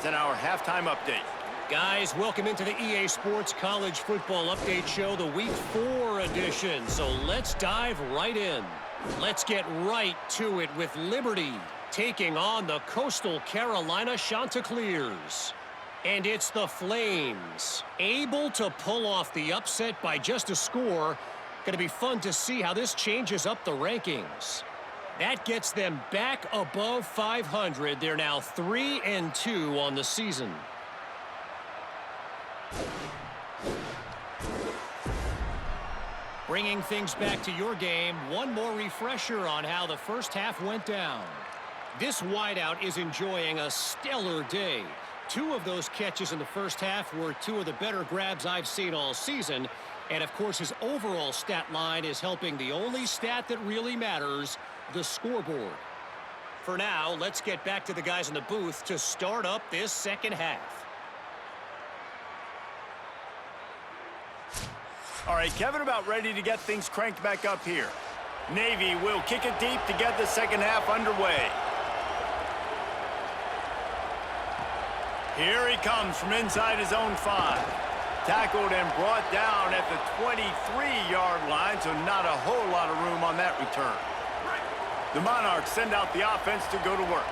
In our halftime update. Guys, welcome into the EA Sports College Football Update Show, the Week 4 edition. So let's dive right in. Let's get right to it with Liberty taking on the Coastal Carolina Chanticleers. And it's the Flames, able to pull off the upset by just a score. Going to be fun to see how this changes up the rankings. That gets them back above 500. They're now 3-2 on the season. Bringing things back to your game, one more refresher on how the first half went down. This wideout is enjoying a stellar day. 2 of those catches in the first half were 2 of the better grabs I've seen all season. And, of course, his overall stat line is helping the only stat that really matters, the scoreboard. For now, let's get back to the guys in the booth to start up this second half. All right, Kevin about ready to get things cranked back up here. Navy will kick it deep to get the second half underway. Here he comes from inside his own 5. Tackled and brought down at the 23-yard line, so not a whole lot of room on that return. The Monarchs send out the offense to go to work.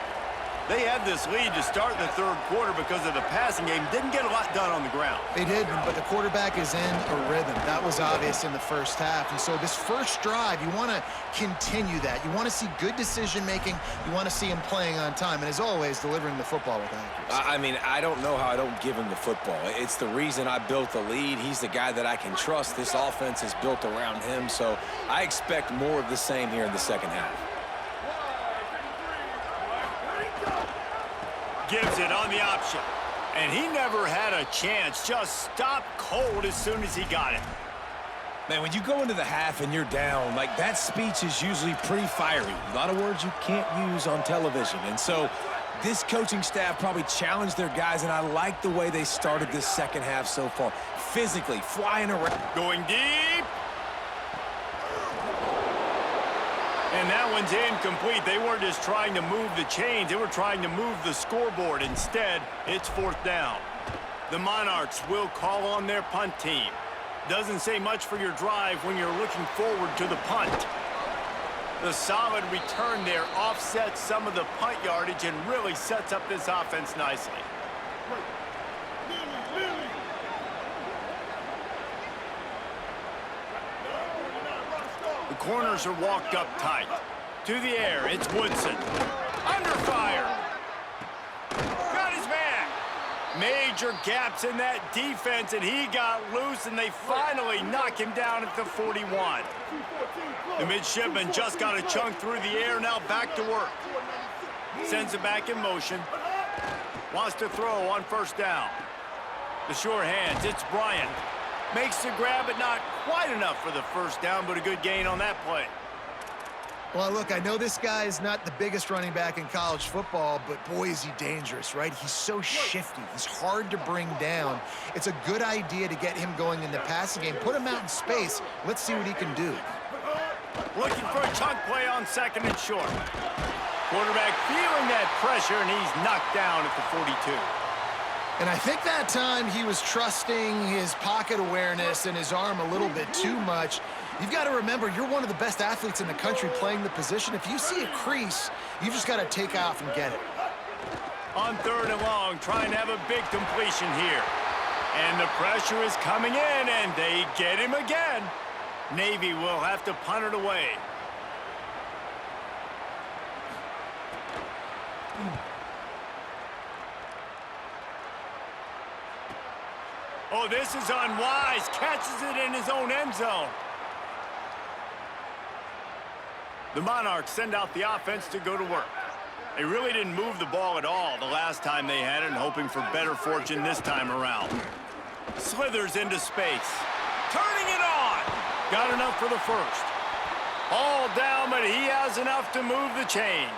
They had this lead to start the third quarter because of the passing game. Didn't get a lot done on the ground. They didn't, but the quarterback is in a rhythm. That was obvious in the first half. And so this first drive, you want to continue that. You want to see good decision-making. You want to see him playing on time. And as always, delivering the football with accuracy. I mean, I don't know how I don't give him the football. It's the reason I built the lead. He's the guy that I can trust. This offense is built around him. So I expect more of the same here in the second half. Gives it on the option. And he never had a chance. Just stopped cold as soon as he got it. Man, when you go into the half and you're down, like, that speech is usually pretty fiery. A lot of words you can't use on television. And so this coaching staff probably challenged their guys, and I like the way they started this second half so far. Physically, flying around. Going deep. And that one's incomplete. They weren't just trying to move the chains. They were trying to move the scoreboard. Instead, it's 4th down. The Monarchs will call on their punt team. Doesn't say much for your drive when you're looking forward to the punt. The solid return there offsets some of the punt yardage and really sets up this offense nicely. The corners are walked up tight. To the air, it's Woodson. Under fire. Got his man. Major gaps in that defense, and he got loose, and they finally knock him down at the 41. The midshipman just got a chunk through the air, now back to work. Sends it back in motion. Wants to throw on 1st down. The sure hands, it's Bryant. Makes the grab, but not quite enough for the 1st down, but a good gain on that play. Well, look, I know this guy is not the biggest running back in college football, but boy, is he dangerous, right? He's so shifty. He's hard to bring down. It's a good idea to get him going in the passing game. Put him out in space. Let's see what he can do. Looking for a chunk play on 2nd and short. Quarterback feeling that pressure, and he's knocked down at the 42. And I think that time he was trusting his pocket awareness and his arm a little bit too much. You've got to remember, you're one of the best athletes in the country playing the position. If you see a crease, you've just got to take off and get it. On 3rd and long, trying to have a big completion here. And the pressure is coming in, and they get him again. Navy will have to punt it away. Oh, this is unwise. Catches it in his own end zone. The Monarchs send out the offense to go to work. They really didn't move the ball at all the last time they had it, and hoping for better fortune this time around. Slithers into space. Turning it on. Got enough for the 1st. All down, but he has enough to move the chains.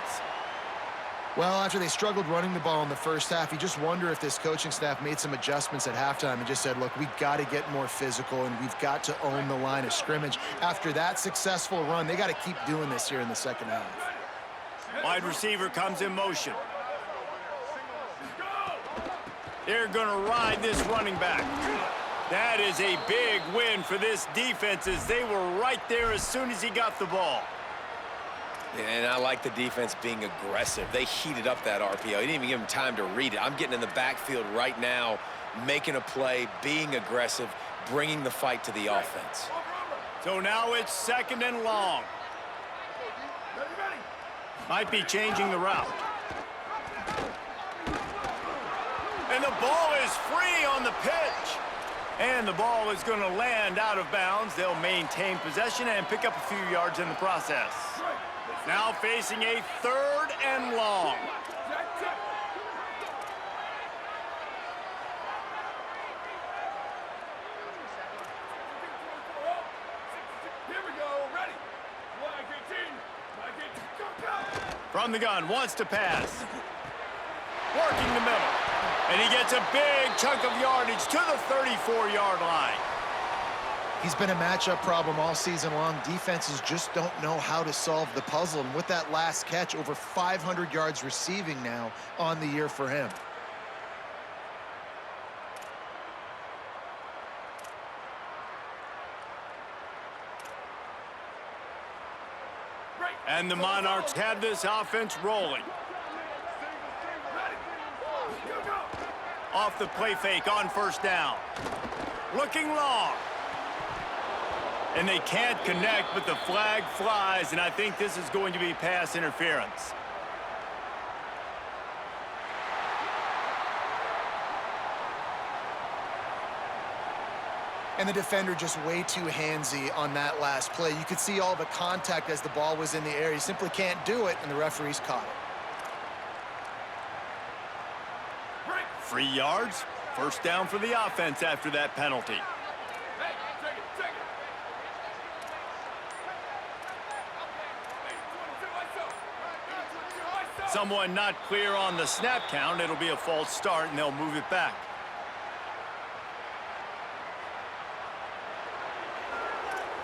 Well, after they struggled running the ball in the first half, you just wonder if this coaching staff made some adjustments at halftime and just said, look, we've got to get more physical and we've got to own the line of scrimmage. After that successful run, they got to keep doing this here in the second half. Wide receiver comes in motion. They're going to ride this running back. That is a big win for this defense as they were right there as soon as he got the ball. And I like the defense being aggressive. They heated up that RPO. He didn't even give him time to read it. I'm getting in the backfield right now, making a play, being aggressive, bringing the fight to the offense. So now it's 2nd and long. Might be changing the route. And the ball is free on the pitch. And the ball is going to land out of bounds. They'll maintain possession and pick up a few yards in the process. Now facing a 3rd and long. From the gun, wants to pass. Working the middle. And he gets a big chunk of yardage to the 34-yard line. He's been a matchup problem all season long. Defenses just don't know how to solve the puzzle. And with that last catch, over 500 yards receiving now on the year for him. And the Monarchs have this offense rolling. Off the play fake on 1st down. Looking long. And they can't connect, but the flag flies, and I think this is going to be pass interference. And the defender just way too handsy on that last play. You could see all the contact as the ball was in the air. He simply can't do it, and the referees caught it. 3 yards, 1st down for the offense after that penalty. Someone not clear on the snap count. It'll be a false start, and they'll move it back.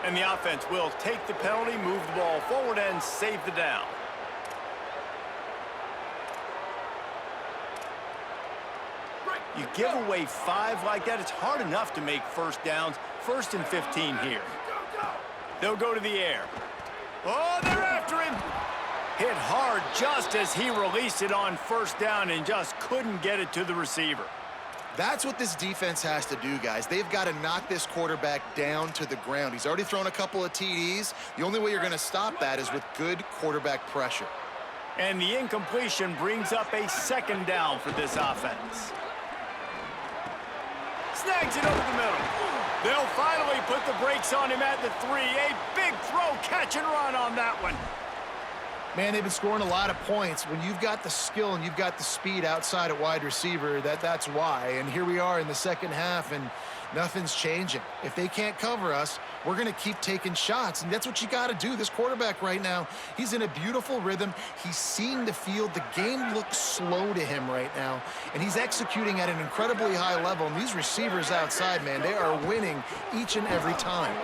And the offense will take the penalty, move the ball forward, and save the down. You give away 5 like that, it's hard enough to make 1st downs. 1st and 15 here. They'll go to the air. Oh, they're after him. Hit hard just as he released it on 1st down and just couldn't get it to the receiver. That's what this defense has to do, guys. They've got to knock this quarterback down to the ground. He's already thrown a couple of TDs. The only way you're going to stop that is with good quarterback pressure. And the incompletion brings up a 2nd down for this offense. Snags it over the middle. They'll finally put the brakes on him at the 3. A big throw, catch and run on that one. Man, they've been scoring a lot of points. When you've got the skill and you've got the speed outside at wide receiver, that's why. And here we are in the 2nd half, and nothing's changing. If they can't cover us, we're going to keep taking shots, and that's what you got to do. This quarterback right now, he's in a beautiful rhythm. He's seeing the field. The game looks slow to him right now, and he's executing at an incredibly high level. And these receivers outside, man, they are winning each and every time.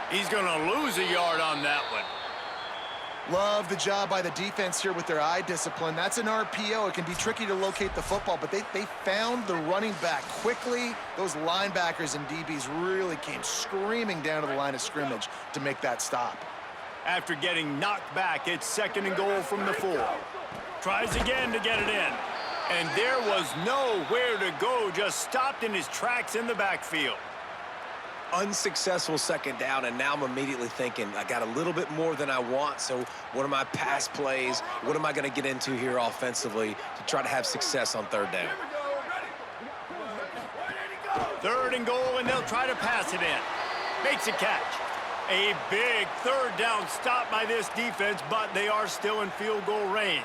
He's going to lose a yard on that one. Love the job by the defense here with their eye discipline. That's an RPO. It can be tricky to locate the football, but they found the running back quickly. Those linebackers and DBs really came screaming down to the line of scrimmage to make that stop. After getting knocked back, it's 2nd and goal from the 4. Tries again to get it in. And there was nowhere to go, just stopped in his tracks in the backfield. Unsuccessful 2nd down, and now I'm immediately thinking, I got a little bit more than I want, so what are my pass plays? What am I going to get into here offensively to try to have success on 3rd down? 3rd and goal, and they'll try to pass it in. Makes a catch. A big 3rd down stop by this defense, but they are still in field goal range.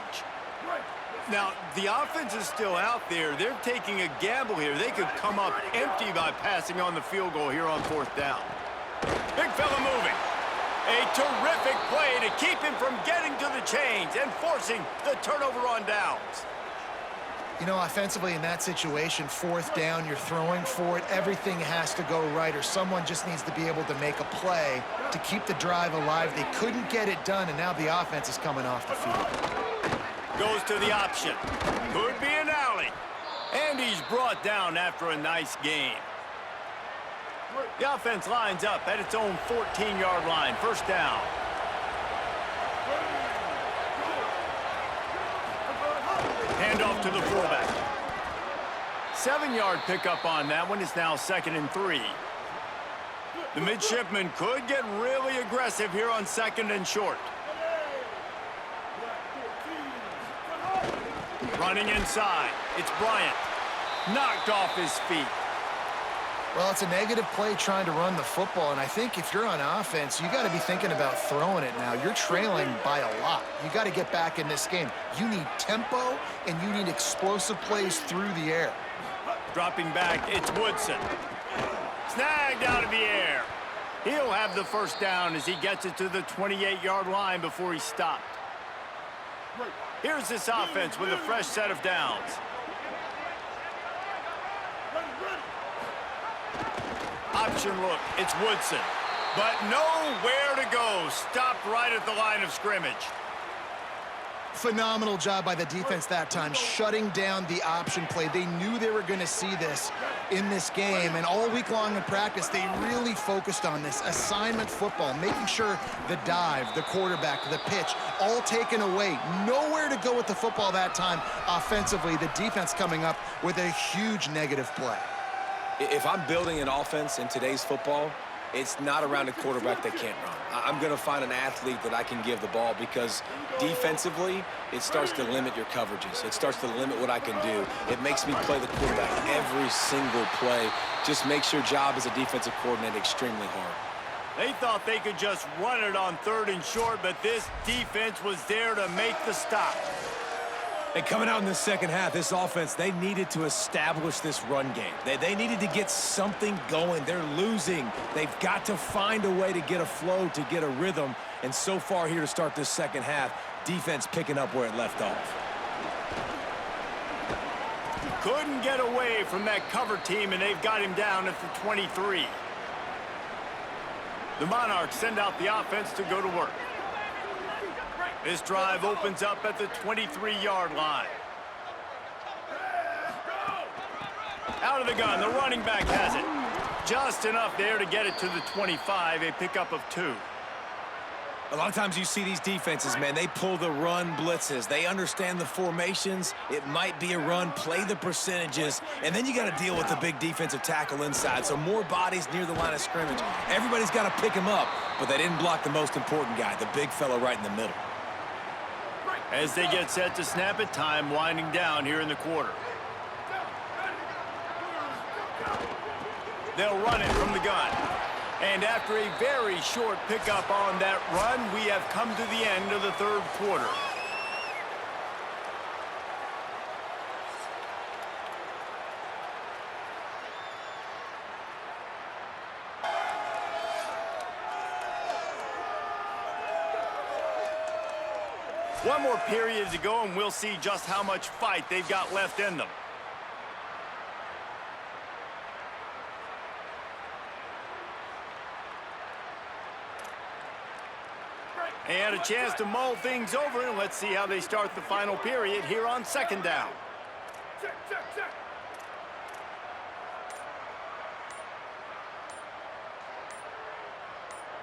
Now, the offense is still out there. They're taking a gamble here. They could come up empty by passing on the field goal here on 4th down. Big fella moving. A terrific play to keep him from getting to the chains and forcing the turnover on downs. You know, offensively in that situation, 4th down, you're throwing for it. Everything has to go right, or someone just needs to be able to make a play to keep the drive alive. They couldn't get it done, and now the offense is coming off the field. Goes to the option. Could be an alley. And And he's brought down after a nice gain. The offense lines up at its own 14-yard line. First down. Handoff to the fullback. 7-yard pickup on that one. It's now 2nd and 3. The midshipman could get really aggressive here on 2nd and short. Running inside. It's Bryant. Knocked off his feet. Well, it's a negative play trying to run the football, and I think if you're on offense, you got to be thinking about throwing it now. You're trailing by a lot. You got to get back in this game. You need tempo, and you need explosive plays through the air. Dropping back, it's Woodson. Snagged out of the air. He'll have the first down as he gets it to the 28-yard line before he stopped. Here's this offense with a fresh set of downs. Option look, it's Woodson. But nowhere to go. Stopped right at the line of scrimmage. Phenomenal job by the defense that time, shutting down the option play. They knew they were going to see this in this game, and all week long in practice, they really focused on this assignment football, making sure the dive, the quarterback, the pitch, all taken away. Nowhere to go with the football that time offensively. The defense coming up with a huge negative play. If I'm building an offense in today's football, it's not around a quarterback that can't run. I'm going to find an athlete that I can give the ball because defensively, it starts to limit your coverages. It starts to limit what I can do. It makes me play the quarterback every single play. Just makes your job as a defensive coordinator extremely hard. They thought they could just run it on 3rd and short, but this defense was there to make the stop. And coming out in the second half, this offense, they needed to establish this run game. They needed to get something going. They're losing. They've got to find a way to get a flow, to get a rhythm. And so far here to start this second half, defense picking up where it left off. Couldn't get away from that cover team, and they've got him down at the 23. The Monarchs send out the offense to go to work. This drive opens up at the 23-yard line. Out of the gun, the running back has it. Just enough there to get it to the 25, a pickup of 2. A lot of times you see these defenses, man, they pull the run blitzes. They understand the formations. It might be a run, play the percentages, and then you got to deal with the big defensive tackle inside. So more bodies near the line of scrimmage. Everybody's got to pick him up, but they didn't block the most important guy, the big fella right in the middle. As they get set to snap it, time winding down here in the quarter. They'll run it from the gun. And after a very short pickup on that run, we have come to the end of the 3rd quarter. One more period to go, and we'll see just how much fight they've got left in them. And a chance to mull things over, and let's see how they start the final period here on 2nd down.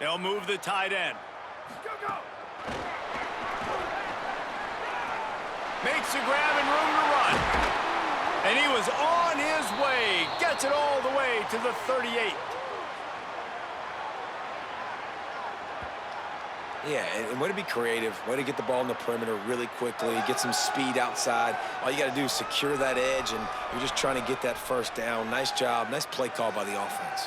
They'll move the tight end. Makes a grab and room to run. And he was on his way. Gets it all the way to the 38. Yeah, and way to be creative, way to get the ball in the perimeter really quickly, get some speed outside. All you got to do is secure that edge, and you're just trying to get that first down. Nice job, nice play call by the offense.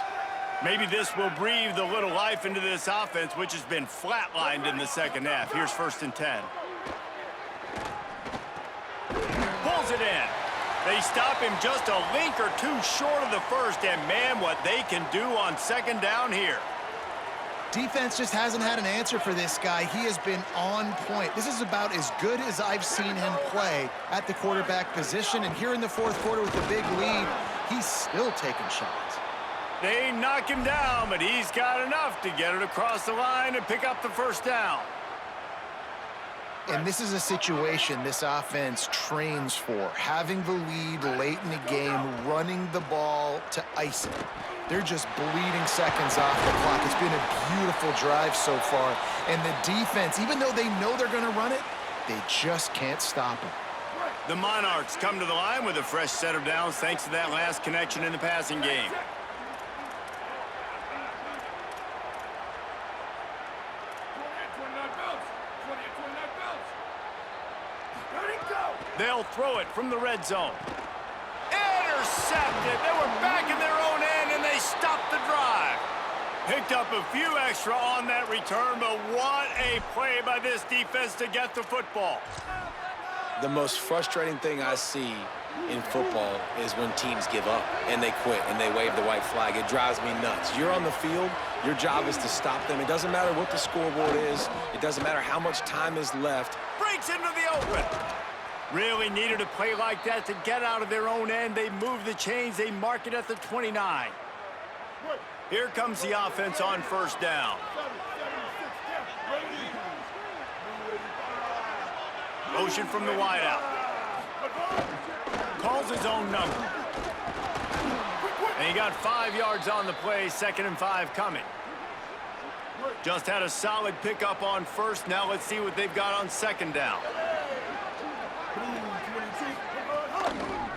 Maybe this will breathe a little life into this offense, which has been flatlined in the second half. Here's 1st and 10. Pulls it in. They stop him just a link or two short of the first, and man, what they can do on 2nd down here. Defense just hasn't had an answer for this guy. He has been on point. This is about as good as I've seen him play at the quarterback position, and here in the 4th quarter with a big lead, he's still taking shots. They knock him down, but he's got enough to get it across the line and pick up the first down. And this is a situation this offense trains for, having the lead late in the game, running the ball to ice it. They're just bleeding seconds off the clock. It's been a beautiful drive so far. And the defense, even though they know they're going to run it, they just can't stop it. The Monarchs come to the line with a fresh set of downs thanks to that last connection in the passing game. They'll throw it from the red zone. Intercepted. They were back in their own end, and they stopped the drive. Picked up a few extra on that return, but what a play by this defense to get the football. The most frustrating thing I see in football is when teams give up and they quit and they wave the white flag. It drives me nuts. You're on the field. Your job is to stop them. It doesn't matter what the scoreboard is. It doesn't matter how much time is left. Breaks into the open. Really needed a play like that to get out of their own end. They move the chains. They mark it at the 29. Here comes the offense on first down. Motion from the wideout. Calls his own number. And he got 5 yards on the play, 2nd and 5 coming. Just had a solid pickup on first. Now let's see what they've got on 2nd down.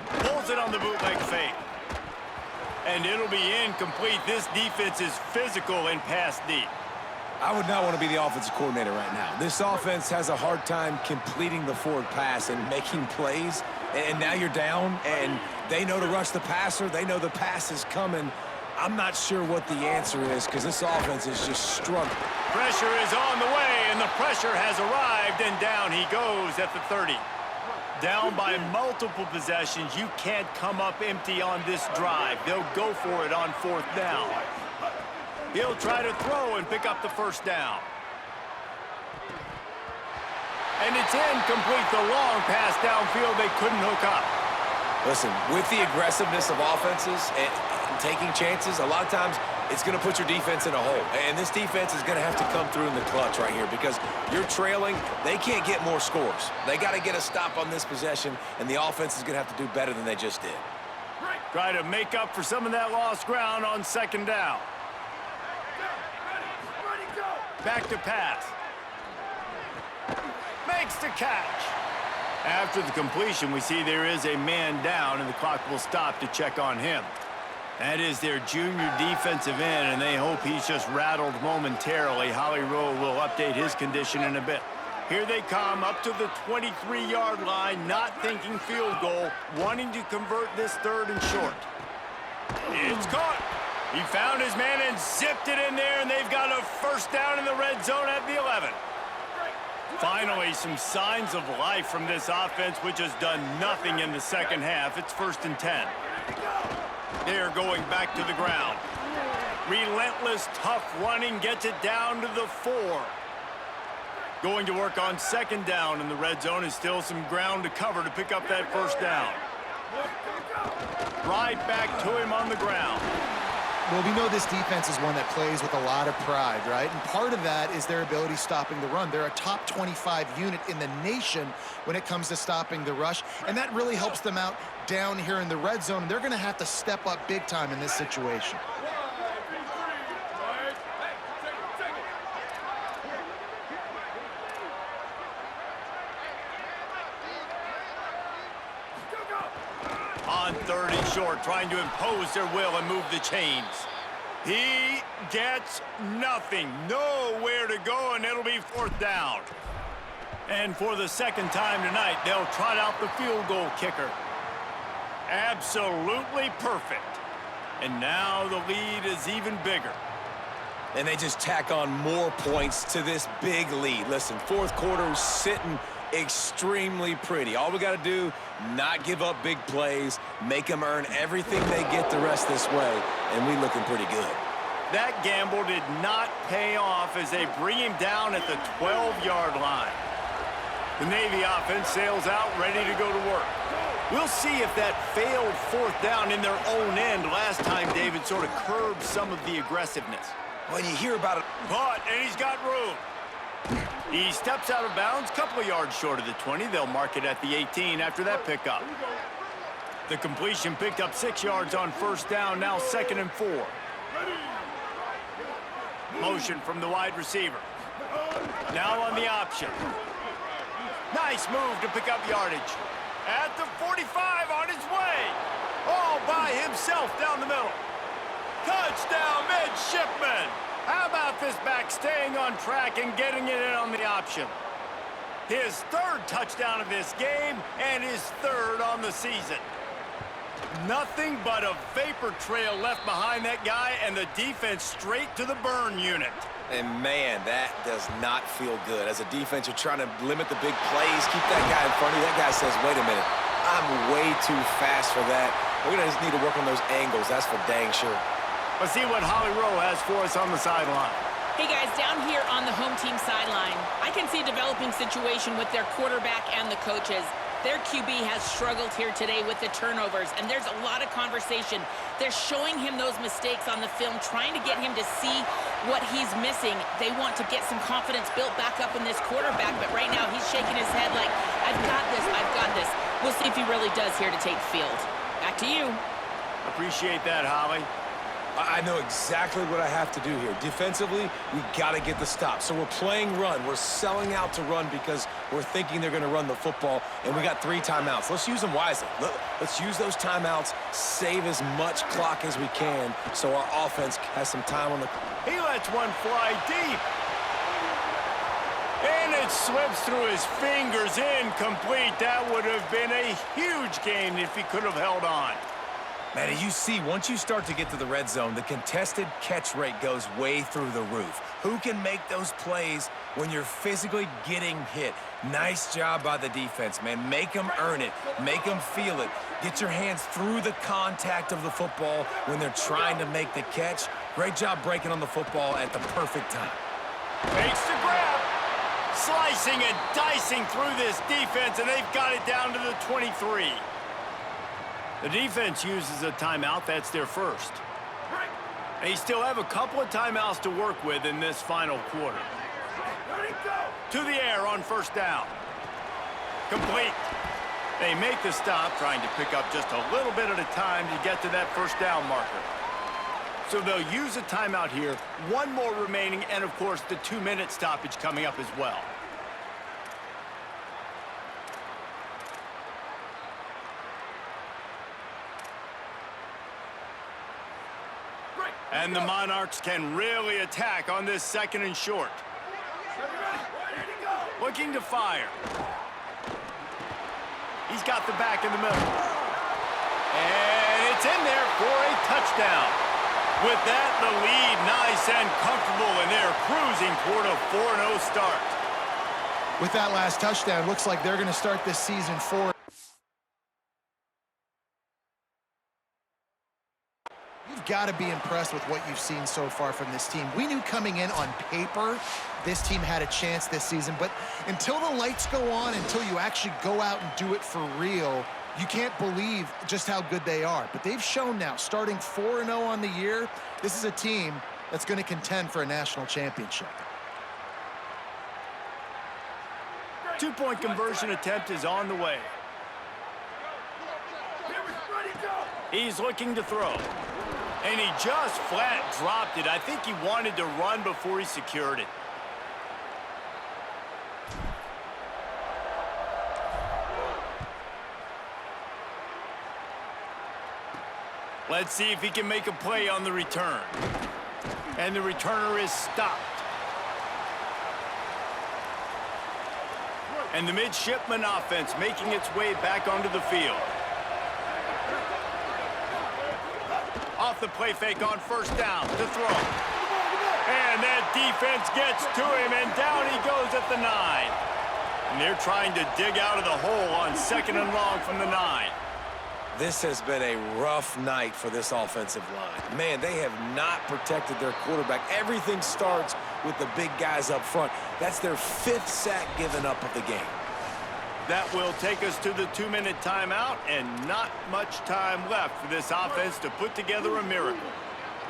Pulls it on the bootleg fake. And it'll be incomplete. This defense is physical and pass deep. I would not want to be the offensive coordinator right now. This offense has a hard time completing the forward pass and making plays. And now you're down, and they know to rush the passer. They know the pass is coming. I'm not sure what the answer is because this offense is just struggling. Pressure is on the way, and the pressure has arrived, and down he goes at the 30. Down by multiple possessions. You can't come up empty on this drive. They'll go for it on 4th down. He'll try to throw and pick up the 1st down. And it's incomplete. The long pass downfield, they couldn't hook up. Listen, with the aggressiveness of offenses and taking chances, a lot of times it's going to put your defense in a hole. And this defense is going to have to come through in the clutch right here because you're trailing. They can't get more scores. They got to get a stop on this possession, and the offense is going to have to do better than they just did. Try to make up for some of that lost ground on 2nd down. Back to pass. Makes the catch. After the completion, we see there is a man down, and the clock will stop to check on him. That is their junior defensive end, and they hope he's just rattled momentarily. Holly Rowe will update his condition in a bit. Here they come up to the 23-yard line, not thinking field goal, wanting to convert this 3rd and short. It's caught. He found his man and zipped it in there, and they've got a 1st down in the red zone at the 11. Finally, some signs of life from this offense, which has done nothing in the 2nd half. It's 1st and 10. They're going back to the ground. Relentless, tough running gets it down to the 4. Going to work on 2nd down in the red zone is still some ground to cover to pick up that 1st down. Right back to him on the ground. Well, we know this defense is one that plays with a lot of pride, right? And part of that is their ability stopping the run. They're a top 25 unit in the nation when it comes to stopping the rush, and that really helps them out down here in the red zone. They're going to have to step up big time in this situation. On 3rd and short, trying to impose their will and move the chains. He gets nothing. Nowhere to go, and it'll be 4th down. And for the 2nd time tonight, they'll trot out the field goal kicker. Absolutely perfect. And now the lead is even bigger. And they just tack on more points to this big lead. Listen, 4th quarter sitting extremely pretty. All we got to do, not give up big plays, make them earn everything they get the rest this way, and we looking pretty good. That gamble did not pay off as they bring him down at the 12-yard line. The Navy offense sails out, ready to go to work. We'll see if that failed 4th down in their own end last time David sort of curbed some of the aggressiveness. When you hear about it. Caught, and he's got room. He steps out of bounds, couple of yards short of the 20. They'll mark it at the 18 after that pickup. The completion picked up 6 yards on first down, now 2nd and 4. Motion from the wide receiver. Now on the option. Nice move to pick up yardage. At the 45 on his way. All by himself down the middle. Touchdown, Midshipman. How about this back staying on track and getting it in on the option? His 3rd touchdown of this game and his 3rd on the season. Nothing but a vapor trail left behind that guy, and the defense straight to the burn unit. And, man, that does not feel good. As a defense, you're trying to limit the big plays, keep that guy in front of you. That guy says, wait a minute, I'm way too fast for that. We're going to just need to work on those angles. That's for dang sure. Let's see what Holly Rowe has for us on the sideline. Hey, guys, down here on the home team sideline, I can see a developing situation with their quarterback and the coaches. Their QB has struggled here today with the turnovers, and there's a lot of conversation. They're showing him those mistakes on the film, trying to get him to see what he's missing. They want to get some confidence built back up in this quarterback, but right now he's shaking his head like, I've got this, I've got this. We'll see if he really does here to take the field. Back to you. Appreciate that, Holly. I know exactly what I have to do here. Defensively, we got to get the stop. So we're playing run. We're selling out to run because we're thinking they're going to run the football, and we got 3 timeouts. Let's use them wisely. Let's use those timeouts, save as much clock as we can so our offense has some time on the... He lets one fly deep. And it slips through his fingers, incomplete. That would have been a huge gain if he could have held on. Man, you see, once you start to get to the red zone, the contested catch rate goes way through the roof. Who can make those plays when you're physically getting hit? Nice job by the defense, man. Make them earn it. Make them feel it. Get your hands through the contact of the football when they're trying to make the catch. Great job breaking on the football at the perfect time. Makes the grab. Slicing and dicing through this defense, and they've got it down to the 23. The defense uses a timeout. That's their first. They still have a couple of timeouts to work with in this final quarter. To the air on first down. Complete. They make the stop, trying to pick up just a little bit at a time to get to that first down marker. So they'll use a timeout here. 1 more remaining, and, of course, the 2-minute stoppage coming up as well. And the Monarchs can really attack on this 2nd and short. Looking to fire. He's got the back in the middle. And it's in there for a touchdown. With that, the lead nice and comfortable, and they're cruising toward a 4-0 start. With that last touchdown, looks like they're going to start this season 4. You've got to be impressed with what you've seen so far from this team. We knew coming in on paper this team had a chance this season, but until the lights go on, until you actually go out and do it for real, you can't believe just how good they are. But they've shown now, starting 4-0 on the year, this is a team that's going to contend for a national championship. 2-point conversion attempt is on the way. He's looking to throw. And he just flat dropped it. I think he wanted to run before he secured it. Let's see if he can make a play on the return. And the returner is stopped. And the Midshipman offense making its way back onto the field. Off the play fake on first down to throw. And that defense gets to him, and down he goes at the 9. And they're trying to dig out of the hole on 2nd and long from the 9. This has been a rough night for this offensive line. Man, they have not protected their quarterback. Everything starts with the big guys up front. That's their 5th sack given up of the game. That will take us to the 2-minute timeout, and not much time left for this offense to put together a miracle.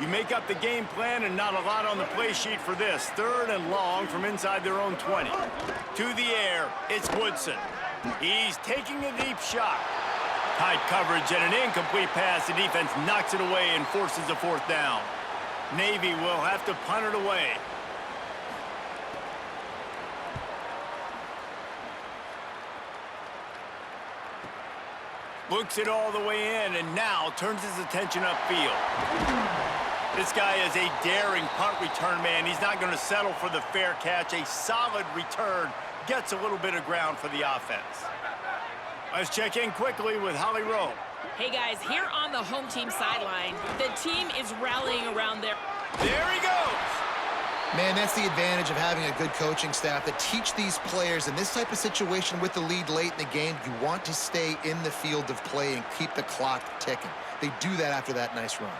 You make up the game plan and not a lot on the play sheet for this. 3rd and long from inside their own 20. To the air, it's Woodson. He's taking a deep shot. Tight coverage and an incomplete pass. The defense knocks it away and forces a 4th down. Navy will have to punt it away. Looks it all the way in and now turns his attention upfield. This guy is a daring punt return man. He's not going to settle for the fair catch. A solid return gets a little bit of ground for the offense. Let's check in quickly with Holly Rowe. Hey, guys, here on the home team sideline, the team is rallying around their... There he goes! Man, that's the advantage of having a good coaching staff that teach these players in this type of situation with the lead late in the game. You want to stay in the field of play and keep the clock ticking. They do that after that nice run.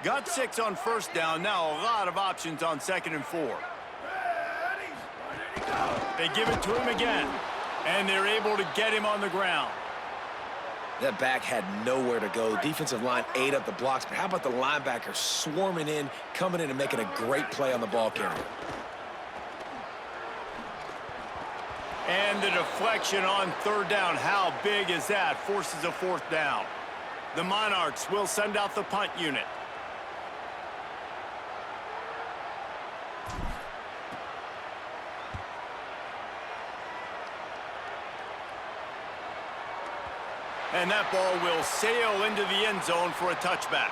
Got 6 on 1st down. Now a lot of options on 2nd and 4. They give it to him again, and they're able to get him on the ground. That back had nowhere to go. Defensive line ate up the blocks, but how about the linebacker swarming in, coming in and making a great play on the ball carrier? And the deflection on 3rd down. How big is that? Forces a 4th down. The Monarchs will send out the punt unit. And that ball will sail into the end zone for a touchback.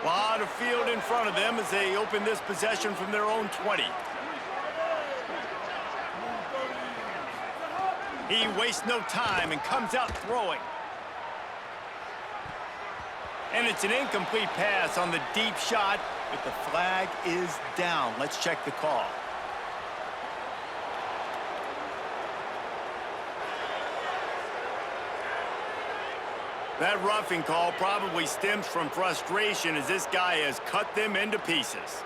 A lot of field in front of them as they open this possession from their own 20. He wastes no time and comes out throwing. And it's an incomplete pass on the deep shot, but the flag is down. Let's check the call. That roughing call probably stems from frustration as this guy has cut them into pieces.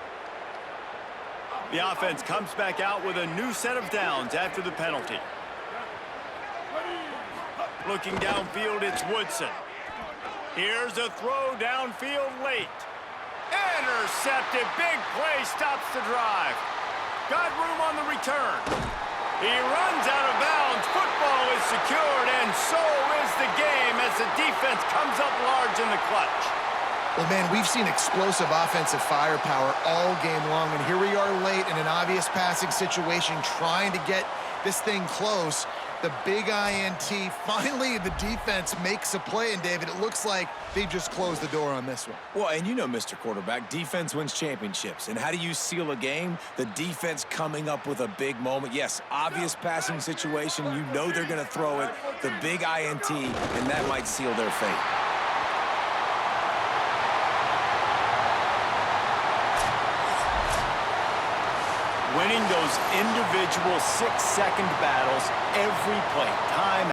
The offense comes back out with a new set of downs after the penalty. Looking downfield, it's Woodson. Here's a throw downfield late. Intercepted. Big play stops the drive. Got room on the return. He runs out of bounds. Football is secured, and so is the game as the defense comes up large in the clutch. Well, man, we've seen explosive offensive firepower all game long, and here we are late in an obvious passing situation trying to get this thing close. The big INT, finally the defense makes a play, and David, it looks like they just closed the door on this one. Well, and you know, Mr. Quarterback, defense wins championships. And how do you seal a game? The defense coming up with a big moment. Yes, obvious passing situation. You know they're going to throw it. The big INT, and that might seal their fate. Winning those individual 6-second battles every play, time